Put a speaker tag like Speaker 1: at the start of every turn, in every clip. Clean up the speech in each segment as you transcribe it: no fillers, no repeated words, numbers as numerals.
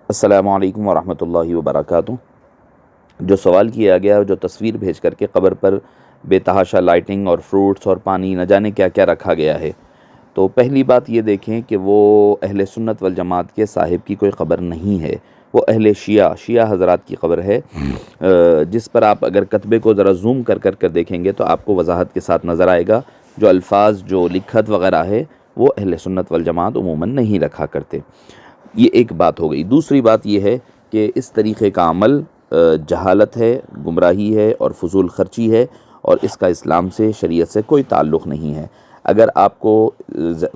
Speaker 1: السلام علیکم ورحمۃ اللہ وبرکاتہ۔ جو سوال کیا گیا، جو تصویر بھیج کر کے قبر پر بے تحاشا لائٹنگ اور فروٹس اور پانی نہ جانے کیا کیا رکھا گیا ہے، تو پہلی بات یہ دیکھیں کہ وہ اہل سنت والجماعت کے صاحب کی کوئی قبر نہیں ہے، وہ اہل شیعہ حضرات کی قبر ہے، جس پر آپ اگر کتبے کو ذرا زوم کر دیکھیں گے تو آپ کو وضاحت کے ساتھ نظر آئے گا۔ جو الفاظ، جو لکھت وغیرہ ہے، وہ اہل سنت والجماعت عموماً نہیں رکھا کرتے۔ یہ ایک بات ہو گئی۔ دوسری بات یہ ہے کہ اس طریقے کا عمل جہالت ہے، گمراہی ہے اور فضول خرچی ہے، اور اس کا اسلام سے، شریعت سے کوئی تعلق نہیں ہے۔ اگر آپ کو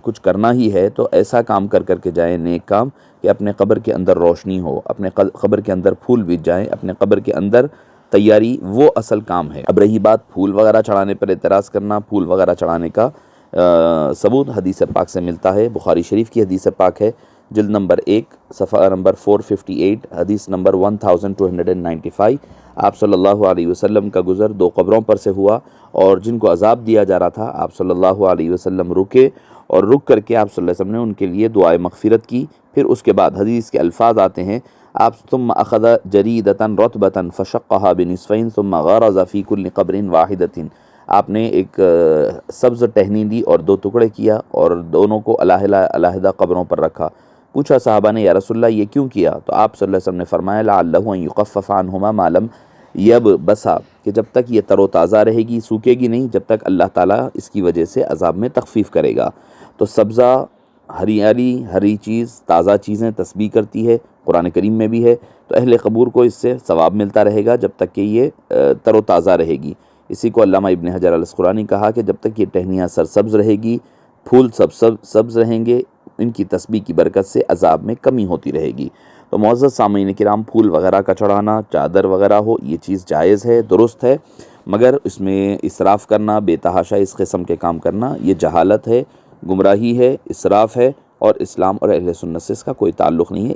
Speaker 1: کچھ کرنا ہی ہے تو ایسا کام کر کے جائیں، نیک کام، کہ اپنے قبر کے اندر روشنی ہو، اپنے قبر کے اندر پھول بیج جائیں، اپنے قبر کے اندر تیاری، وہ اصل کام ہے۔ اب رہی بات پھول وغیرہ چڑھانے پر اعتراض کرنا، پھول وغیرہ چڑھانے کا ثبوت حدیث پاک سے ملتا ہے۔ بخاری شریف کی حدیث پاک ہے، جلد نمبر 1 صفحہ نمبر 458، حدیث نمبر 1295۔ آپ صلی اللہ علیہ وسلم کا گزر 2 قبروں پر سے ہوا، اور جن کو عذاب دیا جا رہا تھا، آپ صلی اللہ علیہ وسلم رکے، اور رک کر کے آپ صلی اللہ علیہ وسلم نے ان کے لیے دعائے مغفرت کی۔ پھر اس کے بعد حدیث کے الفاظ آتے ہیں، آپ ثم اخذ جریدۃ رطبۃ فشقها بنصفین ثم غرز فی کل قبر واحدۃ، آپ نے ایک سبز ٹہنی لی اور 2 ٹکڑے کیا اور دونوں کو علیحدہ قبروں پر رکھا۔ پوچھا صحابہ نے، یا رسول اللہ یہ کیوں کیا؟ تو آپ صلی اللہ علیہ وسلم نے فرمایا، لعلہ ان یخفف عنہما ما لم یبسا، کہ جب تک یہ تر و تازہ رہے گی، سوکھے گی نہیں، جب تک اللہ تعالیٰ اس کی وجہ سے عذاب میں تخفیف کرے گا۔ تو سبزہ، ہریالی، ہری چیز، تازہ چیزیں تسبیح کرتی ہے، قرآن کریم میں بھی ہے، تو اہل قبور کو اس سے ثواب ملتا رہے گا جب تک کہ یہ تر و تازہ رہے گی۔ اسی کو علامہ ابن حجر الاسقلانی کہا کہ جب تک یہ ٹہنیاں سرسبز رہے گی، پھول سبز رہیں گے، ان کی تسبیح کی برکت سے عذاب میں کمی ہوتی رہے گی۔ تو معزز سامعین کرام، پھول وغیرہ کا چڑھانا، چادر وغیرہ ہو، یہ چیز جائز ہے، درست ہے، مگر اس میں اسراف کرنا، بے تحاشا اس قسم کے کام کرنا، یہ جہالت ہے، گمراہی ہے، اسراف ہے، اور اسلام اور اہل سنت سے اس کا کوئی تعلق نہیں ہے۔